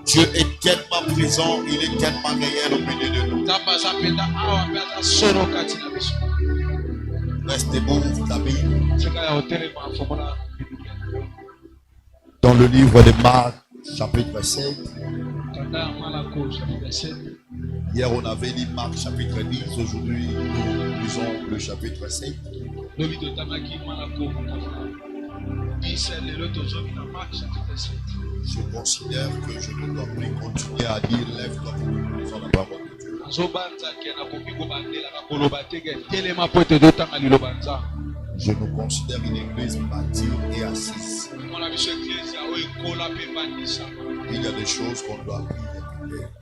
Dieu est tellement présent, il est tellement réel au milieu de nous. Reste debout, ta Bible. Dans le livre de Marc, chapitre 7. Hier, on avait lu Marc, chapitre 10. Aujourd'hui, nous lisons le chapitre 7. Je considère que je ne dois plus continuer à dire lève-toi pour que nous lisons la parole de Dieu. Je nous considère une église bâtie et assise. Il y a des choses qu'on doit plus répéter.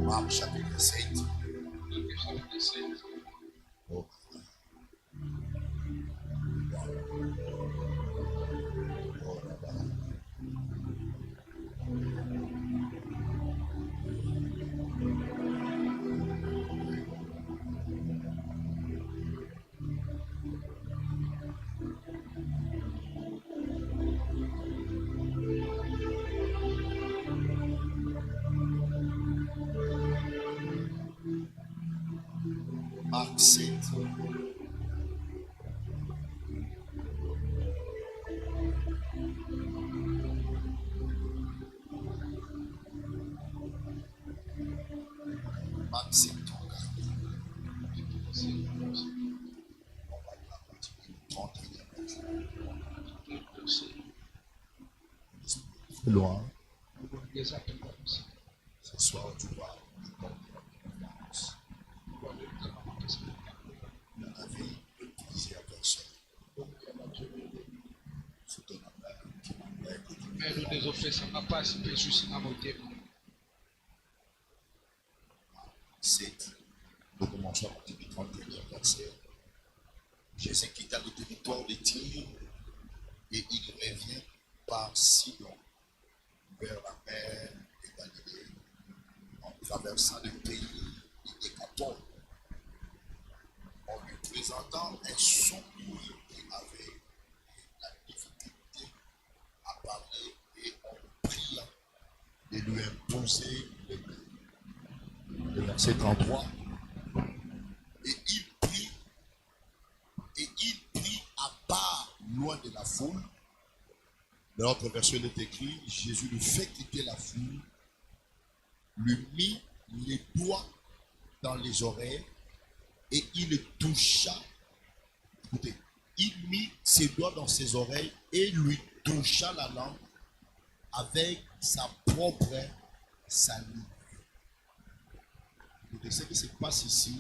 Marc chapitre 7. Oh. Marc 7. Marc 7. On va la continuer 31 c'est loin. Ce soir, tu vas dans la vie de plusieurs personnes. C'est ton appel qui m'appelle. Nous commençons à partir du 31e verset. Jésus quitta le territoire de Tyr et il revient par Sidon vers la mer de Galilée en traversant le pays de Décapole. En lui présentant un sourd qui avait la difficulté à parler et on le pria de lui imposer les mains. Le verset 33. Et il prit à part loin de la foule. Dans notre version, il est écrit, Jésus lui fait quitter la foule, lui mit les doigts dans les oreilles et il le toucha. Écoutez, il mit ses doigts dans ses oreilles et lui toucha la langue avec sa propre salive. Écoutez, ce qui se passe ici,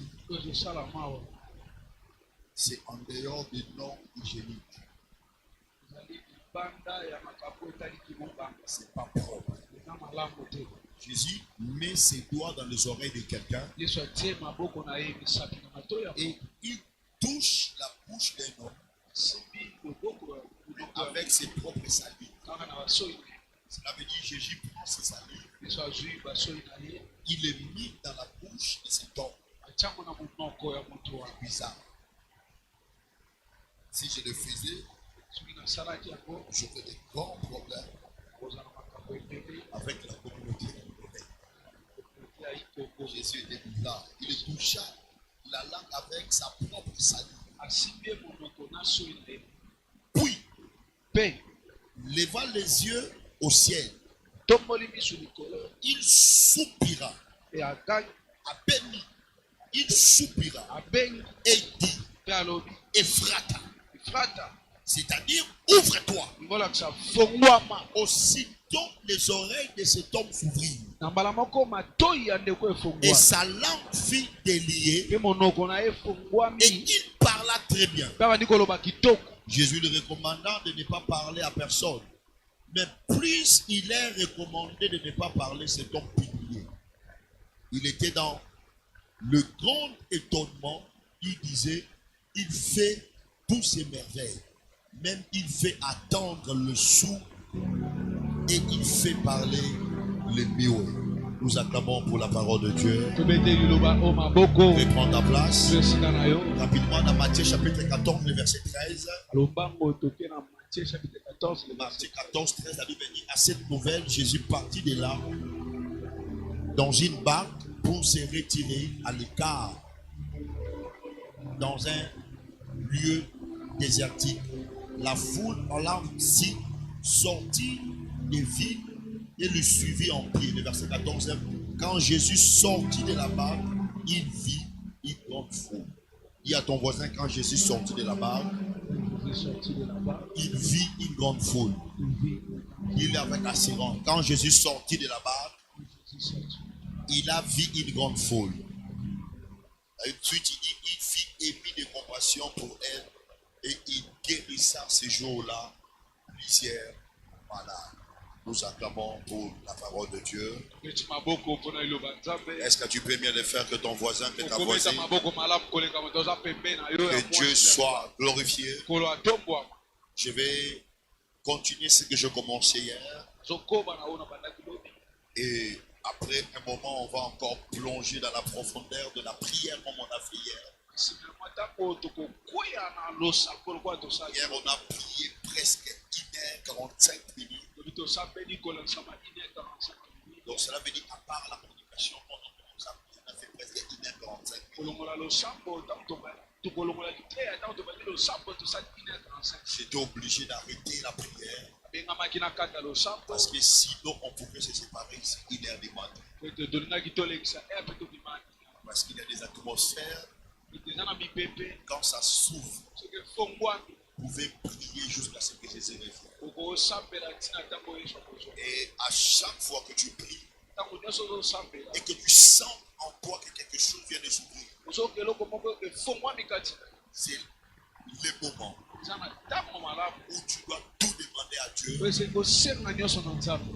c'est en dehors des normes hygiéniques. C'est pas propre. Jésus met ses doigts dans les oreilles de quelqu'un et il touche la bouche d'un homme avec ses propres salives. Cela veut dire que Jésus prend ses salives, il les met dans la bouche de cet homme. C'est bizarre. Si je le faisais, j'aurais des grands problèmes avec la communauté. Jésus était bizarre. Il toucha la langue avec sa propre salive. Puis, leva les yeux au ciel. Il soupira. Il soupira et dit, Ephrata. C'est-à-dire, ouvre-toi. Aussitôt, les oreilles de cet homme s'ouvrirent. Et sa langue fit délier. Et il parla très bien. Jésus lui recommanda de ne pas parler à personne. Mais plus il est recommandé de ne pas parler, cet homme publié. Il était dans le grand étonnement. Il disait, il fait tous ces merveilles. Même il fait attendre le sourd et il fait parler les muets. Nous acclamons pour la parole de Dieu. Reprends ta place. Rapidement dans Matthieu chapitre 14, le verset 13. Matthieu 14, 13, la Bible dit, à cette nouvelle, Jésus partit de là dans une barque pour se retirer à l'écart dans un lieu désertique. La foule allant si sortit des villes et le suivit en pied. Le verset 14. Quand Jésus sortit de la barque, il vit une grande foule. Dis à ton voisin, quand Jésus sortit de la barque, il vit une grande foule. Il est avec assurance. Quand Jésus sortit de la barque, il a vu une grande foule. Et ensuite, il fit émis de compassion pour elle et il guérissa ces jours-là plusieurs malades. Nous acclamons pour la parole de Dieu. Est-ce que tu peux mieux le faire que ton voisin, que ta voisine? Que Dieu soit glorifié. Je vais continuer ce que je commençais hier. Et après un moment, on va encore plonger dans la profondeur de la prière comme on a fait hier. Hier, on a prié presque 1h45 minutes. Donc cela veut dire à part la communication, on a fait presque 1h45 minutes. J'étais obligé d'arrêter la prière. Parce que sinon on pouvait se séparer ici 1h du matin. Parce qu'il y a des atmosphères. Quand ça s'ouvre, vous pouvez prier jusqu'à ce que Jésus revienne. Et à chaque fois que tu pries et que tu sens en toi que quelque chose vient de s'ouvrir, c'est le moment où tu dois tout demander à Dieu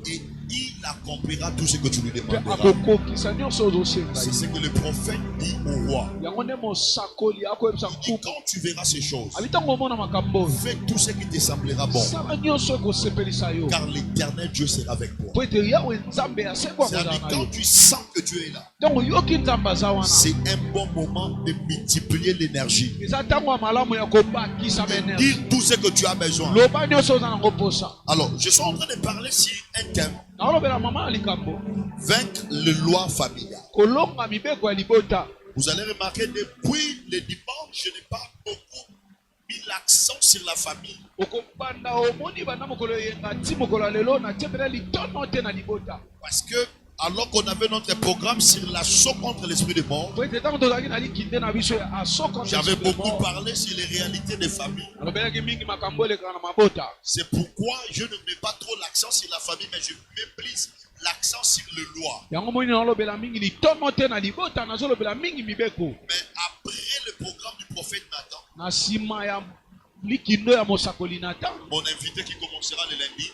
et il accomplira tout ce que tu lui demanderas. C'est ce que le prophète dit au roi. Il dit, quand tu verras ces choses, fais tout ce qui te semblera bon, car l'éternel Dieu sera avec toi. C'est-à-dire, quand tu sens que Dieu est là, c'est un bon moment de multiplier l'énergie, de dire tout ce que tu as besoin. Alors, je suis en train de parler sur un thème: vaincre les lois familiales. Vous allez remarquer, depuis le dimanche, je n'ai pas beaucoup mis l'accent sur la famille. Parce que alors qu'on avait notre programme sur l'assaut contre l'esprit de mort, j'avais beaucoup parlé sur les réalités des familles. C'est pourquoi je ne mets pas trop l'accent sur la famille, mais je mets plus l'accent sur le loi. Mais après le programme du prophète Nathan, mon invité qui commencera le lundi,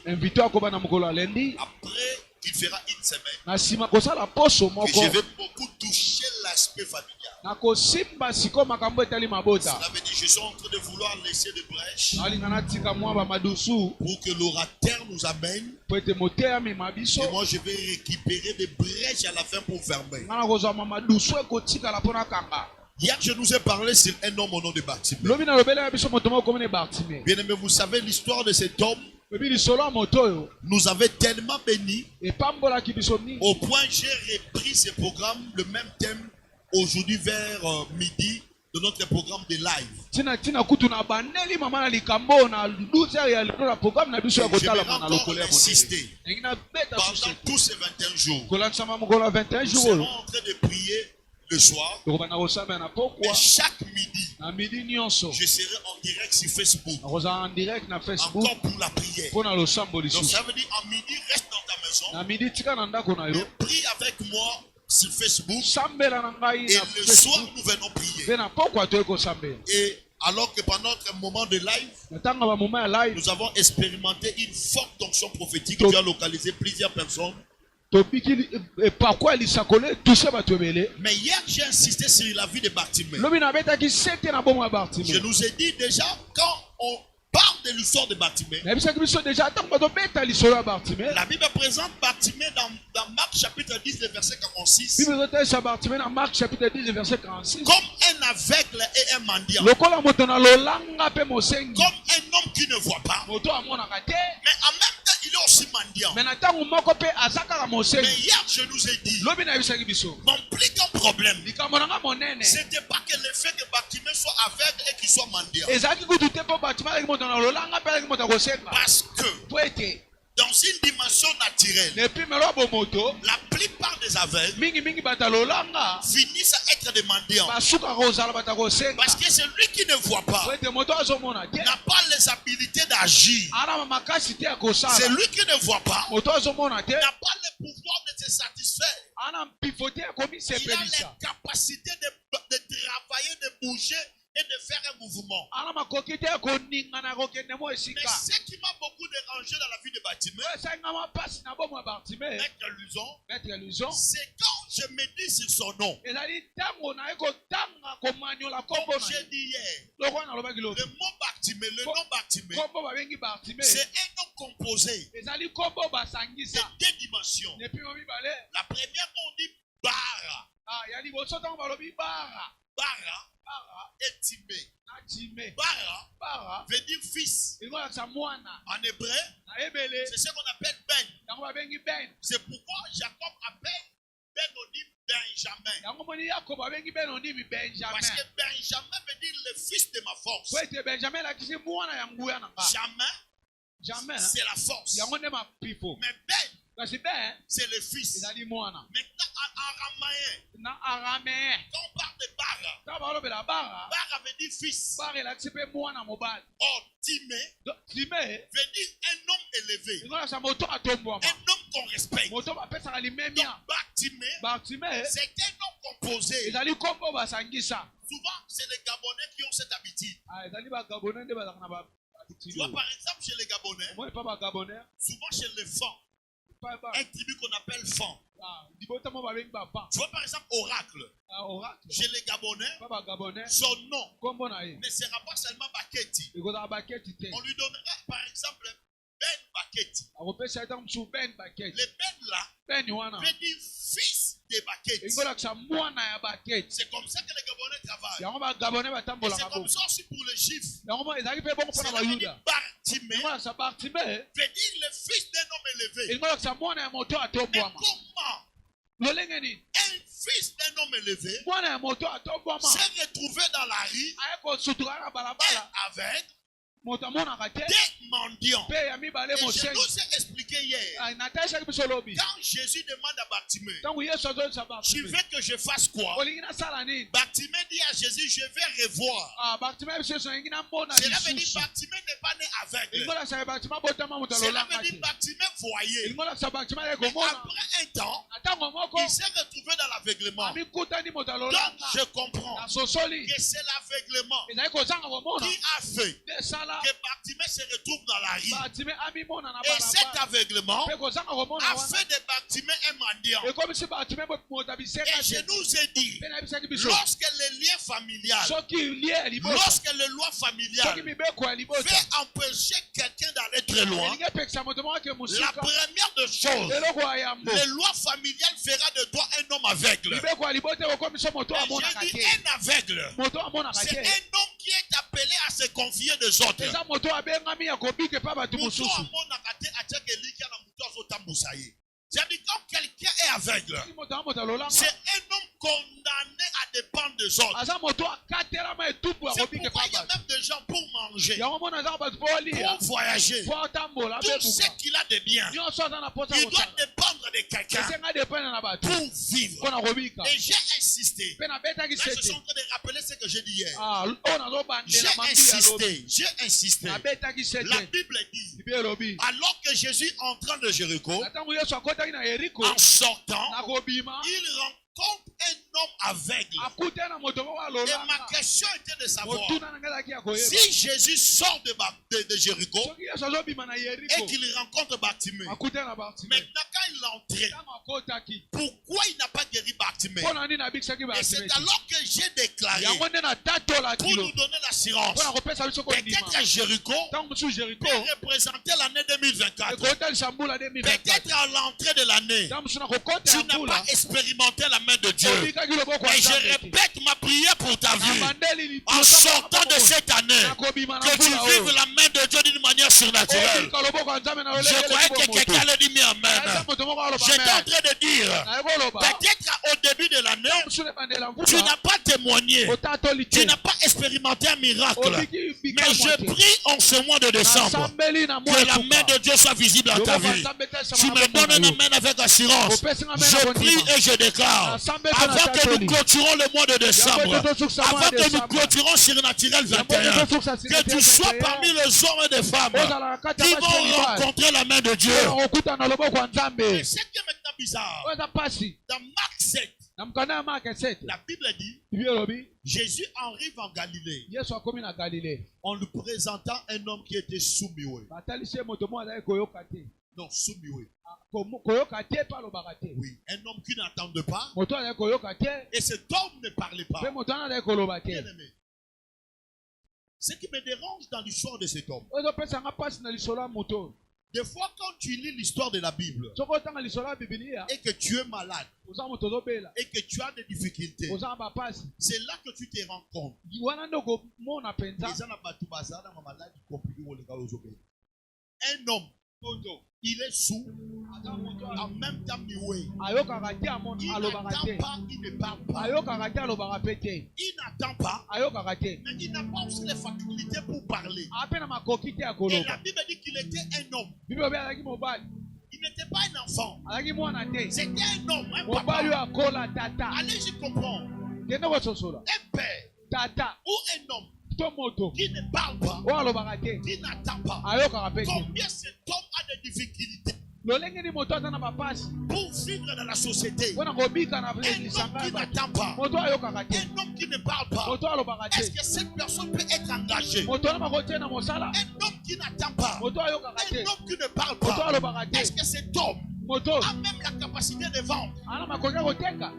après qu'il fera une semaine, que je vais beaucoup toucher l'aspect familial. Cela veut dire que je suis en train de vouloir laisser des brèches pour que l'orateur nous amène. Et moi je vais récupérer des brèches à la fin pour fermer. Hier, je nous ai parlé sur un homme au nom de Bartimée. Bien aimé, vous savez l'histoire de cet homme nous avait tellement bénis au point que j'ai repris ce programme, le même thème, aujourd'hui vers midi, de notre programme de live. J'aimerais encore insister pendant tous ces 21 jours. Nous serons en train de prier le soir, mais chaque midi, je serai en direct sur Facebook, encore pour la prière. Donc ça veut dire, en midi, reste dans ta maison et prie avec moi sur Facebook, et le soir nous venons prier. Et alors que pendant notre moment de live, nous avons expérimenté une forte onction prophétique qui a localisé plusieurs personnes. Mais hier, j'ai insisté sur la vie de Bartimée. Je nous ai dit déjà, quand parle de l'histoire de Bartimée. La La Bible présente Bartimée dans Marc chapitre 10, le verset 46, Marc chapitre 10, verset 46. comme un aveugle et un mendiant. Comme un homme Qui ne voit pas. Mais en même temps, il est aussi mendiant. Mais hier, je nous ai dit, mon plus grand problème, c'était pas que le fait que Bartimée soit aveugle et qu'il soit mendiant. Parce que dans une dimension naturelle, la plupart des aveugles finissent à être des mendiants. Parce que celui qui ne voit pas n'a pas les habilités d'agir. Celui qui ne voit pas n'a pas le pouvoir de se satisfaire. Il a l'incapacité de travailler, de bouger et de faire un mouvement. Mais ce qui m'a beaucoup dérangé dans la vie de Bartimée, c'est quand je me dis sur son nom. Comme j'ai dit hier, le mot Bartimée, le nom Bartimée, c'est un nom composé de deux dimensions. La première, on dit Bara. Bara et Timée. Bara veut dire fils. En hébreu, c'est ce qu'on appelle Ben. C'est pourquoi Jacob appelle Ben, on dit Benjamin. Parce que Benjamin veut dire le fils de ma force. Jamais, c'est la force. Mais Ben, c'est le fils. Maintenant, en araméen, quand on parle de Bara, Bara veut dire fils. Or, Timée veut dire un homme élevé. Un homme qu'on respecte. Donc, Bartimée, c'est un homme composé. Souvent, c'est les Gabonais qui ont cette habitude. Tu vois, par exemple, chez les Gabonais, souvent chez les Fans, un tribu qu'on appelle Fan. Tu vois, par exemple, Oracle. Chez les Gabonais, son nom ne sera pas seulement Baketi. On lui donnera, par exemple, Ben Baketi. Le Ben là veut dire fils de Baketi. C'est comme ça que les Gabonais travaillent. Et c'est comme ça aussi pour les Juifs. C'est là veut dire Bartimée veut dire le fils d'un homme élevé. Mais comment un fils d'un homme élevé s'est retrouvé dans la rue avec des mendiants. Et je nous ai expliqué hier, quand Jésus demande à Bartimée, tu veux que je fasse quoi? Bartimée dit à Jésus, je vais revoir. Cela veut dire Bartimée n'est pas né aveugle. Cela veut dire Bartimée voyait. Mais après un temps, il s'est retrouvé dans l'aveuglement. Donc je comprends que c'est l'aveuglement qui a fait que Bartimée se retrouve dans la rue. Et cet aveuglement a fait de Bartimée un mendiant. Et je nous ai dit, lorsque le lien familial, lorsque le loi familiale fait empêcher quelqu'un d'aller très loin, la première des choses, le loi familiale fera de toi un homme aveugle. Et j'ai dit un aveugle, c'est un homme qui est appelé à se confier des autres. J'ai dit quand quelqu'un est aveugle, c'est un homme condamné à dépendre des autres. C'est pourquoi il y a même des gens pour manger, pour voyager, tout ce qu'il a de bien, il doit dépendre de quelqu'un pour vivre. Et j'ai insisté. Là, je suis en train de rappeler ce que j'ai dit hier. J'ai insisté. La Bible dit, alors que Jésus entrant de Jéricho, en sortant, il rencontre un homme aveugle. Et ma question était de savoir, si Jésus sort de Jéricho et qu'il rencontre Bartimée, maintenant quand il l'entrée, ntango akotaki pourquoi il n'a pas guéri Bartimée? mpo na nini abikisaki Et c'est Bartimée? alors que j'ai déclaré, yango nde natatolaki pour lo nous donner l'assurance, mpo na kopesa biso kondima peut-être Jéricho ntango mosusu Jericho peut représenter l'année 2024. ekotalisa mbula 2024 Peut-être à l'entrée de l'année, ntango mosusu na kokota tu ya n'as mbula pas expérimenté la main de Dieu. obikaki loboko ya Et je Nzambe te. répète ma prière pour ta Na vie. bandeli En sortant de cette année, nakobima na que tu mbula vives oyo la main de Dieu d'une manière surnaturelle. obika loboko ya Nzambe na Je croyais que quelqu'un allait dire amen. moto moko aloba J'étais en amen. train de dire, naye koloba peut-être au début de l'année, mosusu na ebandela tu mvula n'as pas témoigné, otatoli tu te n'as pas expérimenté un miracle. obiki Mais bikamwa je te prie en ce mois de décembre nasambeli na mwa que la main de Dieu soit visible dans ta loboko ya vie. Nzambe te Tu me donnes un amen avec assurance. Je prie et je déclare, avant que nous clôturons le mois de décembre, avant que nous clôturons Surnaturel 21, que tu sois parmi les hommes et les femmes qui vont rencontrer la main de Dieu. okutana loboko ya Nzambe Et c'est que maintenant bizarre, oyo eza pasi dans Marc 7, na mokanda ya Mark 7 la Bible dit, bibi elobi Jésus arrive en Galilée Yesu akomi na Galilée en lui présentant un homme qui était soumioué. batalisi ye moto moko azali koyoka te Non, soumioué. koyoka te mpe alobaka te Oui, un homme qui n'entendait pas. moto azali koyoka te Et cet homme ne parlait pas. mpe moto wana azali koloba te Bien aimé. Ce qui me dérange dans l'histoire de cet homme, oyo ezopesanga mpasi na lisolo ya moto des fois quand tu lis l'histoire de la Bible soki otanga lisolo ya bibilia et que tu es malade oza moto ozobela et que tu as des difficultés, oza na bapasi c'est là que tu te rends compte. wana nde okomona mpenza Un homme, il est sourd, en même temps muet. ayokaka te Il alobaka n'entend te pas, il ne parle pas. ayokaka te alobaka mpe te Il n'entend pas, ayokaka te mais il n'a pas aussi les facultés pour parler. ape na makoki te ya Et la koloba Bible dit qu'il était un homme. bibi obi azalaki mobali Il n'était pas un enfant. azalaki mwana te C'était un homme, un mobali oyo papa. akola tata Allez-y comprendre. kende kososola Un père tata ou un homme to moto qui ne parle pas, oyo alobaka te qui n'attend pas. ayokaka mpe te Combien cet homme a des difficultés lolenge nini moto aza na bapasi pour vivre dans la société? mpona kobika na Un homme qui lisanga n'attend pas. moto ayokaka te Un homme qui ne parle pas. moto alobaka Est-ce te que cette personne peut être engagée? moto wana makotie na mosala Un homme qui n'attend pas. moto ayokaka Un te homme qui ne parle moto pas. alobaka te Est-ce que cet homme moto a même la capacité de vendre? ana makoki ya koteka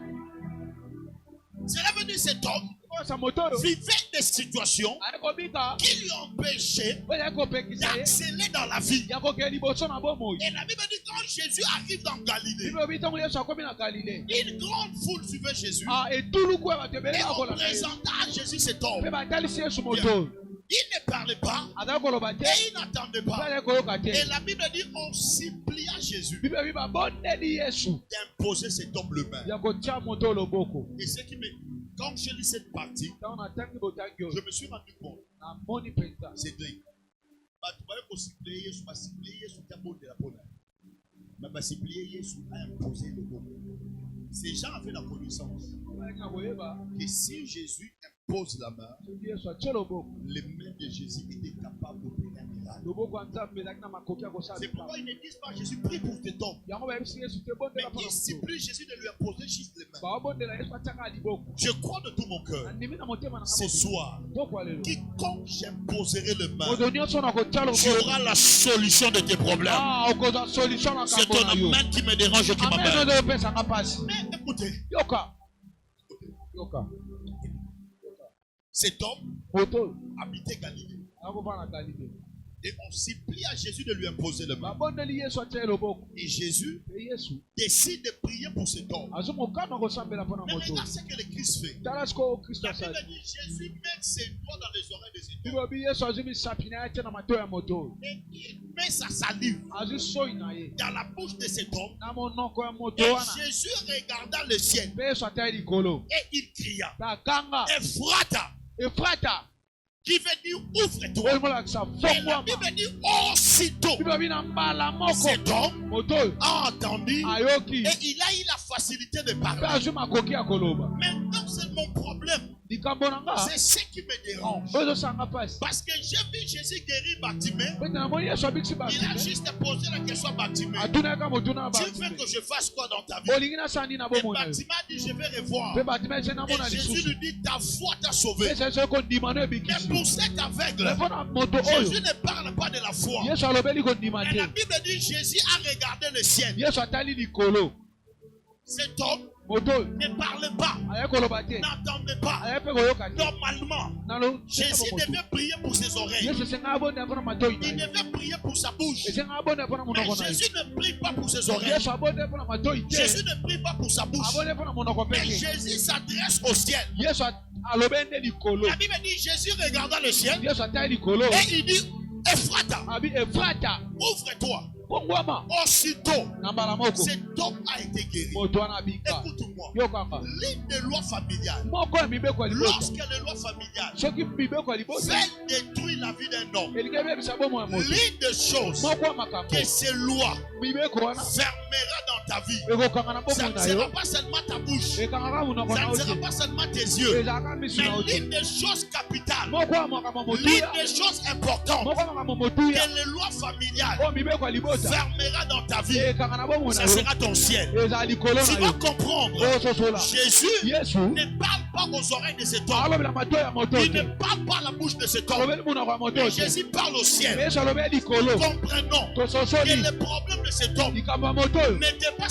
Cela veut dire cet homme oyosa moto oyo vivait des situations aye kobika qui lui empêchaient oyo aye kopekisa ye d'axeler dans la vie. ya kokee liboso na bomoi Et la Bible dit quand Jésus arrive dans Galilée, bibi obi ntango yesu akomi na galile une grande foule suivait Jésus etuluku ya bato ebele et on bakolanda ye présenta à Jésus cet mpe homme. batalisi yesu moto oyo Il ne parlait pas azali koloba te et il n'attendait mpe pas. azali koyoka te Et la Bible dit on supplia Jésus bibi obi babondeli yesu d'imposer cet homme le main. ya kotia moto oyo loboko Et ce qui me... Quand je lis cette partie, ntango natangi botangi oyo je me suis rendu compte, namoni mpenza Cédric, bato baye kosiplier Yesu, basiplier Yesu tabondela mpona mais basiplier Yesu a imposé le bon. Ces gens avaient la connaissance bazalaki na koyeba que si Jésus impose la main, soki yesu atie loboko les mains de Jésus étaient capables d'opérer un miracle. loboko ya nzambe ezalaki na makoki ya kosala C'est pourquoi ils ne disent pas Jésus prie pour cet homme, yango bayebisi yesu te mais bondela mpona ils moto supplient Jésus de lui imposer juste les mains. baobondela yesu atiaka liboko Je crois de tout mon cœur, nandimi na motema na ce soir, pokwa lelo quiconque j'imposerai le main, moto nyonso na kotia tu loboko auras la solution de tes problèmes. okozwa solution na C'est kambo ton na yo amen qui me dérange et qui amen m'appelle. oyo opesanga mpasi Mais écoutez, yoka yoka cet homme moto oyo habitait Galilée. akofana na galile Et on supplie à Jésus de lui imposer le main. babondeli yesu atia ye loboko Et Jésus mpe yesu décide de prier pour cet homme. azwi mokano akosambela mpona Mais moto regarde ce que le Christ fait. tala sikoyo kristo La Bible asali dit Jésus met ses doigts dans les oreilles de cet homme. bilobi yesu azwi misapi na ye atia na mato ya moto oyo Et il met sa salive azwi soi na ye dans la bouche de cet homme. na monoko ya moto Et wana Jésus regarda le ciel. mpe yesu atia ye likolo Et il cria. takanga Ephrata, efrata qui veut dire ouvre-toi. oyo molakisa Et la fongwama Bible dit aussitôt. bilobi na mbala moko Cet homme moto oyo a entendu ayoki et il a eu la facilité de mpe parler. azwi makoki ya koloba Maintenant, c'est mon problème. likambo na nga C'est ce qui me dérange. oyo ezosanga mpasi Parce que j'ai vu Jésus guérir Bartimée. pete namoni yesu abikisi Il a batime juste posé la question à Bartimée. atunaka motuna na Tu veux batime que je fasse quoi dans ta vie? olingi nasandi na Et bomoi na yo Bartimée a dit, je vais revoir. mpe batime ese namona Et Jésus lisusu lui dit, ta foi t'a sauvé. ese soki kondima no Mais ebikisi pour cet aveugle, mpe mpona moto oyo Jésus ne parle pas de la foi. toi. Yesu alobeli kondima Et la te. Bible dit Jésus a regardé le ciel. Yesu atali likolo. Cet homme Moto ne parle pas, aye koloba te. n'entendait pas. Aye pe koyoka te. Normalement, Nalo Jésus devait prier pour ses oreilles. Yesu senga abonde mpona matoi Il na ye. devait prier pour sa bouche. Esenga abonde mpona Mais monoko na ye. Jésus ne prie pas pour ses oreilles. Yesu abonde mpona matoi te. Jésus ne prie pas pour sa bouche. Abonde mpona monoko Mais peke. Jésus s'adresse au ciel. Yesu alobende likolo. La Bible dit Jésus regarda le ciel Yesu atali likolo. et il dit Ephrata, Abi Efrata. ouvre-toi. Bongwama. Aussitôt, Na mbala moko. cet homme a été guéri. Moto wana abika. Écoute-moi. Yo kaka. L'une des lois familiales, Moko ya mibeko ya libota. lorsque les lois familiales Soki mibeko ya libota. veulent détruire la vie d'un homme, Elingi ebebisa bomo ya moto. l'une des choses Moko ya makambo. que ces lois Mibeko wana. fermera dans ta vie, Ekokanga na ça bomo ne na sera yo. pas seulement ta bouche, Ekangaka monoko ça na ne yo sera te. pas seulement tes yeux, Ezalaka miso mais na yo te. l'une des choses capitales, Moko ya makambo l'une motuya. des choses importantes Moko ya makambo motuya. que les lois familiales Oyo mibeko ya libota. fermera dans ta vie, Ekanga na bomo na ça yo. sera ton ciel. Ezala likolo Tu na vas yo. comprendre, Oyo sosola. Jésus Yesu. ne parle pas aux oreilles de cet homme. Alobela matoi ya moto Il te. ne parle pas à la bouche de cet homme. Alobeli monoko ya moto Mais te. Jésus parle au ciel. Yesu alobeli likolo. Comprenons que Tososoli. le problème de cet homme Likambo ya moto oyo. n'était pas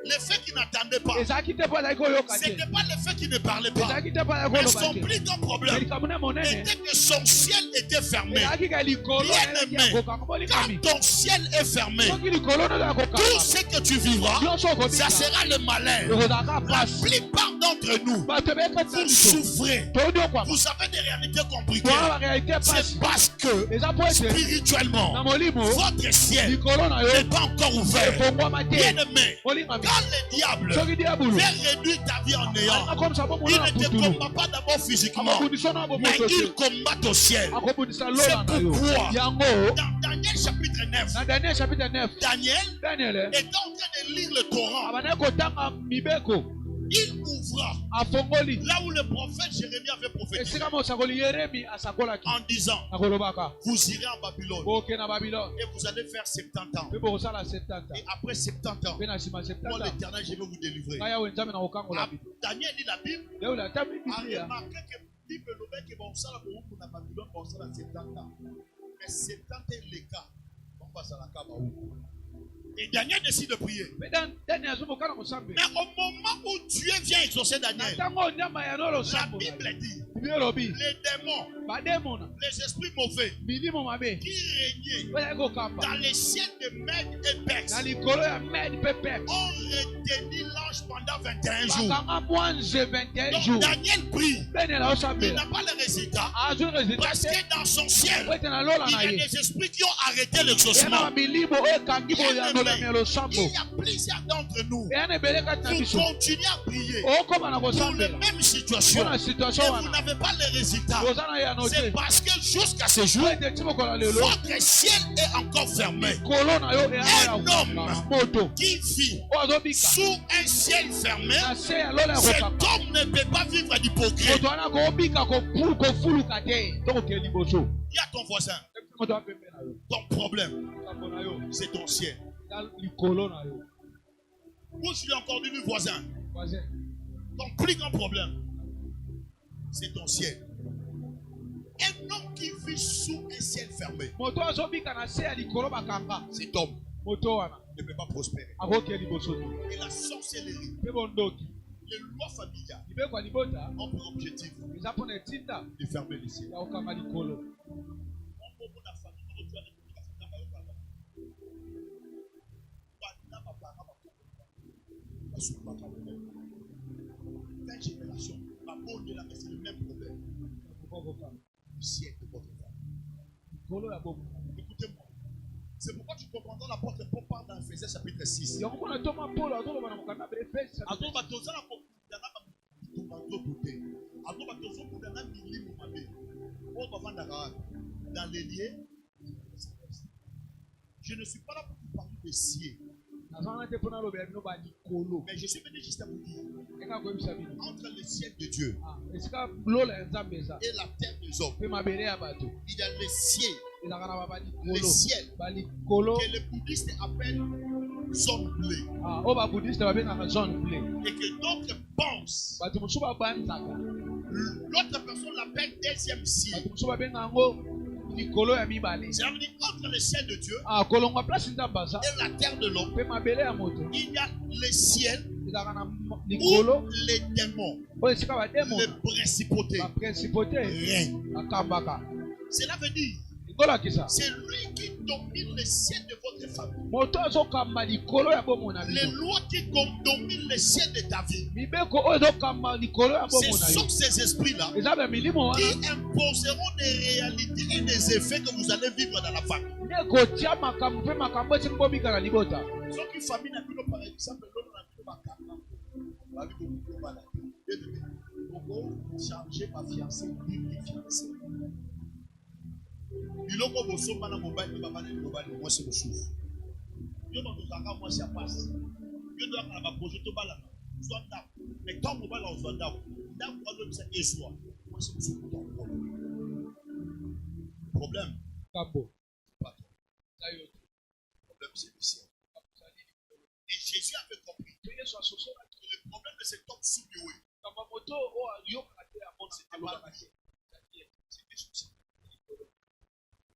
le fait qu'il n'entendait pas. Ezalaki te mpo azalaki koyoka Ce te. n'était pas le fait qu'il ne parlait pas. Ezalaki te mpo azalaki Mais koloba son te. plus grand problème Likambo na monene. était que son ciel était fermé. Ezalaki ka likolo eleki ya kokanga mpo likami. Quand ton ciel est fermé, Soki likolo naza ya tout kokanga. ce que tu vivras, Nyonso ça okobika. sera le malheur. Ekozalaka La pasi. plupart d'entre nous, Bato ebekati na vous biso. souffrez. Tondi okwama. Vous avez des réalités compliquées. Toa barealité pasi. C'est parce que Eza po ete spirituellement, na molimo votre ciel likolo na yo n'est pas encore ouvert. efongwama te. Bien-aimé, Molingami. quand le diable Soki diabulu veut réduire ta vie en néant, akomisa bomona il na ne te putulu. combat pas d'abord physiquement, Akobundisa na mais bomoto il te. combat au ciel. Akobundisa C'est lola na yo. pourquoi Yango dans Daniel chapitre 9, na Daniel chapitre 9. Daniel Daniel est en train de lire le Coran. abandaki kotanga mibeko Il ouvra afongoli là où le prophète Jérémie avait prophétisé esika mosakoli Yeremi asakolaki en disant, akolobaka vous irez en Babylone boke na Babylone et vous allez faire 70 ans. mpe bokosala 70 Et après 70 ans, mpe na nsima 70 moi l'éternel, je vais vous délivrer. ngai yawe nzambe na kokangola Ah, bino Daniel lit la Bible, yaule ata a biblia remarqué que Bible lobait que bon ça la pour na Babylone bon ça la 70 ans. Mais 70 est le cas. On passe à la cave. Et Daniel décide de prier. mpe Daniel azomokana mosambe Mais au moment où Dieu vient exaucer na Daniel, ntango nyama ya nolo la sambo Bible dit biblia elobi les démons, bademona les esprits mauvais milimo mabe qui régnaient bazali kokamba dans les ciels de Mède et Perse na likolo ya Mede mpe Perse ont retenu l'ange pendant 21 jours. bakanga mwanze 21 Donc jours Daniel prie. Daniel Il aosambela n'a pas le résultat azwi résultat parce te que dans son ciel, po ete na lola il y na a ye des esprits qui ont arrêté eya na l'exaucement. bamilimo oyo ekangi boyandola ya losambo Il y a plusieurs d'entre nous. eya na ebele kati na Vous biso continuez à prier okóma na pour la kosambela même situation mpo na situation et vous wana n'avez pas le résultat. oza na yano C'est te parce que jusqu'à ce jour, po ete ti mokola lelo votre ciel est encore fermé. kolo na yo eya ya Un kokanga homme moto qui vit oyo azobika sous un ciel fermé, na se ya lola ya cet kokanga homme ne peut pas vivre d'hypocrite. moto wana kobika kofuluka te to kokee liboso Dis à ton voisin, moto apembe na yo ton problème, kambo na yo c'est ton ciel. ya likolo na yo Ou je l'ai encore dit, voisin, voisin ton plus grand problème, c'est ton ciel. Un homme qui vit sous un ciel fermé, moto azobika na se ya likolo bakanga cet homme moto wana ne peut pas prospérer. akokee liboso te Et la sorcellerie, mpe bondoki les lois familiales libeko ya libota ont pour objectif eza mpona etinda de fermer les ciels. ya kokanga likolo Génération, c'est le même problème. Le ciel de votre femme. Écoutez-moi. C'est pourquoi tu comprendras l'apôtre Paul parle dans Ephésiens chapitre 6. Dans les liens, je ne suis pas là pour vous parler de ciel. Mais je suis venu juste à vous dire, entre le ciel de Dieu et la terre des hommes, il y a le ciel que les bouddhistes appellent zone bleue et que d'autres pensent. L'autre personne l'appelle deuxième ciel. likolo ya mibale. Cela veut dire entre le ciel de Dieu Kolongwa place ndambaza. et la terre de l'homme, Pe mabele ya moto. il y a le ciel Ezaka na où likolo. les démons, Oyo esika ba demo. les principautés Ba principauté. règnent. Akambaka. Cela veut dire Ngola kisa. c'est lui qui domine le ciel de votre famille. Moto azokamba likolo ya bomo na Les bino. lois qui dominent le ciel de ta vie, Mibeko oyo ezokamba likolo ya ce bomo na yo. sont ces esprits-là Eza ba milimo qui wana. imposeront des réalités et des effets que vous allez vivre dans la famille. Nde kotia makambo mpe makambo esi bomika na libota. Soki famille na bino par exemple lono na bino bakanga babi ko bala boko changer ma fiancée ni fiancée biloko bosomba na mobali babana ni mobali moi c'est le souffle yo ba tozaka moi c'est passe yo doit na ba projet to bala soit ndako mais quand mobali on soit ndako on doit ça espoir moi c'est le souffle problème Kambo. pas problème c'est le ciel. Et Jésus avait compris que le problème de cet homme soumis, c'était son ciel.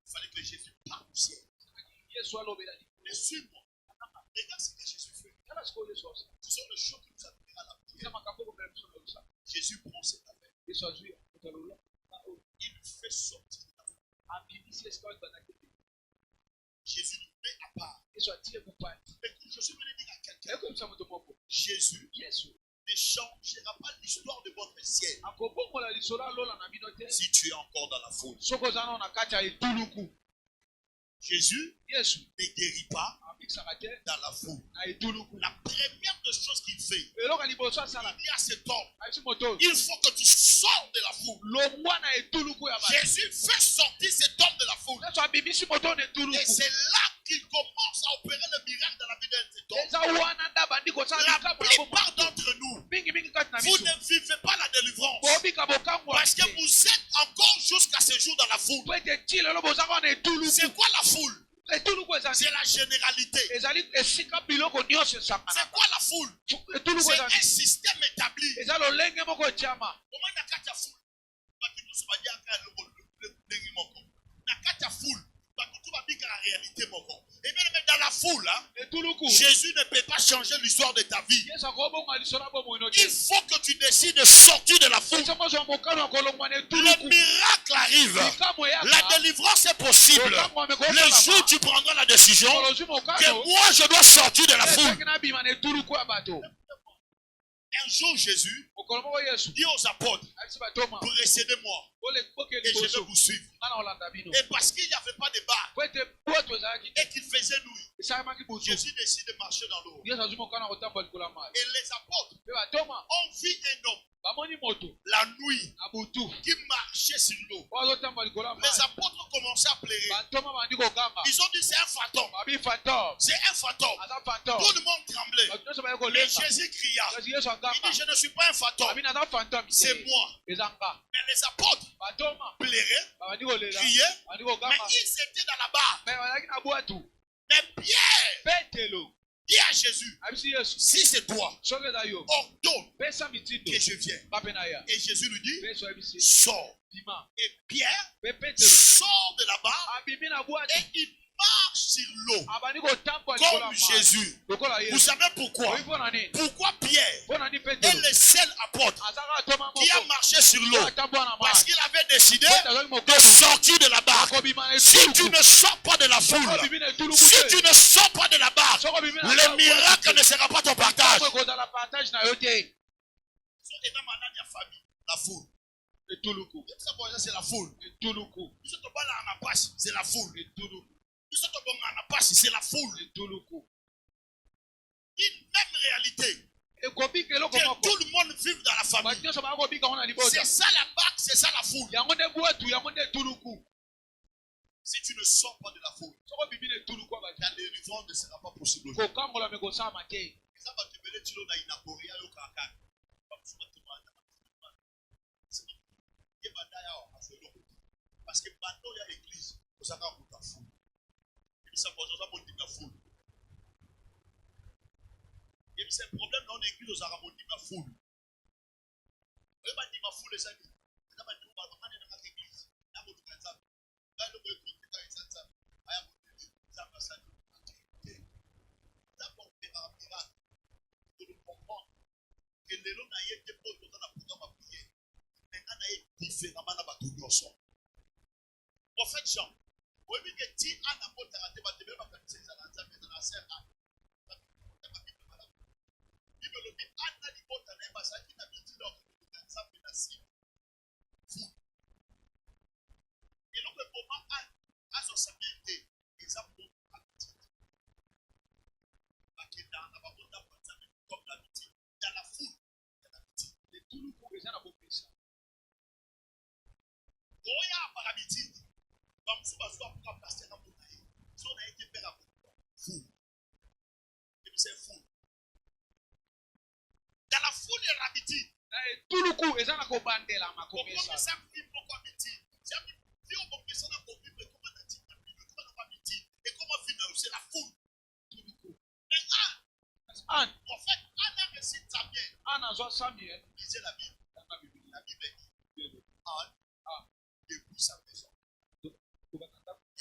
Il fallait que Jésus parte du ciel. Mais suis-moi. Regarde ce que Jésus fait. Ce sont les choses qui nous amènent à la prière. Jésus prend cette affaire. Il fait sortir de la prière. Jésus nous met à part. Et je suis venu dire à quelqu'un, Jésus ne changera pas l'histoire de votre ciel si tu es encore dans la foule. Jésus ne guérit pas dans la foule. La première des choses qu'il fait, il dit à cet homme, il faut que tu sors de la foule. Jésus fait sortir cet homme de la foule. Et c'est là qu'il commence à opérer le miracle dans la vie de cet homme. La plupart d'entre nous, vous ne vivez pas la délivrance parce que vous êtes encore jusqu'à ce jour dans la foule. C'est quoi la foule? C'est la généralité. C'est quoi la foule? C'est un système établi. Comment il y a quatre foules? La réalité, et bien dans la foule, Jésus ne peut pas changer l'histoire de ta vie. Il faut que tu décides de sortir de la foule. Le miracle arrive. La délivrance est possible. Le jour où tu prendras la décision que moi je dois sortir de la foule. Un jour Jésus dit aux apôtres, précédez-moi et je vais vous suivre. Et parce qu'il n'y avait pas de bar et qu'il faisait nuit, Jésus décide de marcher dans l'eau. Et les apôtres ont vu un homme la nuit qui marchait sur l'eau. Les apôtres ont commencé à pleurer. Ils ont dit c'est un fantôme. C'est un fantôme. Tout le monde tremblait. Mais Jésus cria. Il dit je ne suis pas un fantôme. C'est moi. Mais les apôtres pleuraient, criaient, mais ils étaient dans la barre. Mais Pierre dit à Jésus, si c'est toi, ordonne que je vienne. Et Jésus lui dit, sors. Et Pierre sort de la barre et il marche sur l'eau comme Jésus. Vous savez pourquoi? Pourquoi Pierre est le seul apôtre qui a marché sur l'eau? Parce qu'il avait décidé de sortir de la barque. Si tu ne sors pas de la foule, si tu ne sors pas de la barque, le miracle ne sera pas ton partage. La foule. C'est la foule. C'est la foule. C'est la foule. Une même réalité. Que tout le monde vive dans la famille. C'est ça la barque, c'est ça la foule. Si tu ne sors pas de la foule, la délivrance ne sera pas possible. Parce que maintenant il y a l'église, vous avez un foule. Et ça pose un foule. Et c'est un problème dans l'église, vous avez un foule. Et ma foule, les amis, Tuluku ezana kobandela makomesa. Anna zo Samuel.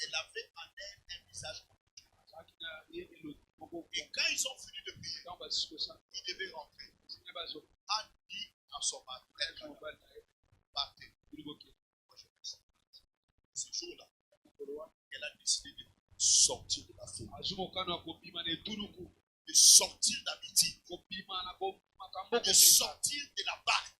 Elle avait en elle un visage. Et quand ils ont fini de prier, ils devaient rentrer. Anne dit à son mari, partez. Ce jour-là, elle a décidé de sortir de la foule, de sortir d'habitude, de sortir de la barque.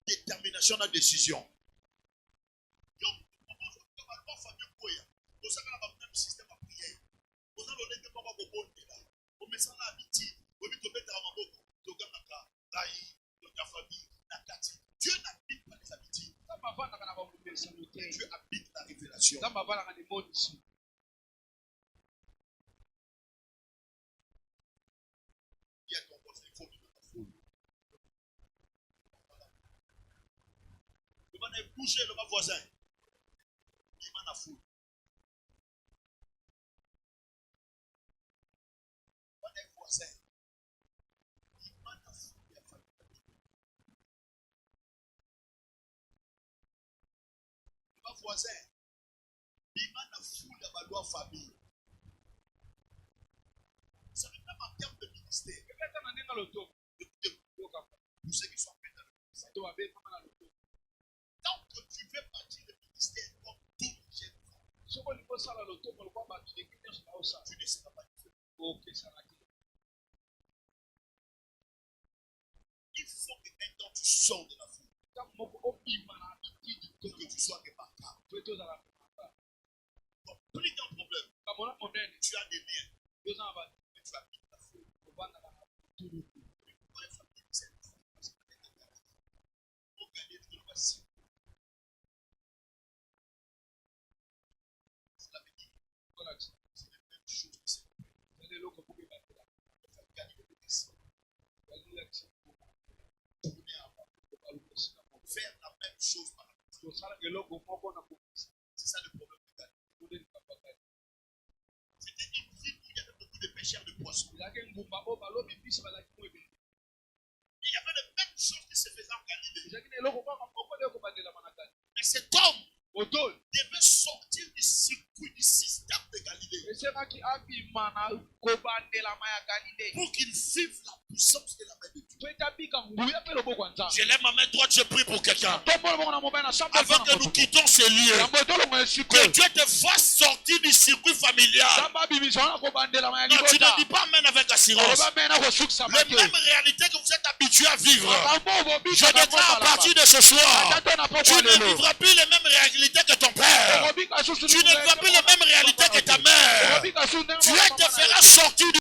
Détermination de décision. Dieu n'habite pas les habitudes. Dieu habite la révélation. Bouger le voisin. Il m'en a fou. Le voisin. Il m'en a fou. Le voisin. Il m'en a fou de ma loi famille. Ça veut même en termes de ministère. Pour ceux qui sont en dans le ministère. Tant que tu fais partie du ministère comme tout le jeune, tu ne seras pas différent. Il faut que maintenant tu sors de la foule. Pour que tu sois remarquable. Donc, plus d'un problème, tu as des liens. Mais tu habites la foule. Pour gagner de l'ovatie. C'est la bénédiction. C'est la même chose que c'est. Pour faire gagner de l'ovatie. même chose par la suite. C'est ça le problème de Galilée. C'était une ville où il y avait beaucoup de pêcheurs de poissons. Il y avait les mêmes choses qui se faisaient en Galilée. Mais cet homme devait sortir du circuit du système de Galilée pour qu'il vive la puissance de la main de Dieu. Je lève ma main droite, je prie pour quelqu'un. Avant que nous quittions ce lieu, que Dieu te fasse sortir du circuit familial. Non, tu ne dis pas amen avec assurance. Les mêmes réalités que vous êtes habitués à vivre. Je déclare à partir de ce soir, tu ne vivras plus les mêmes réalités que ton père. Tu ne vivras plus les mêmes réalités que ta mère. Dieu te fera sortir du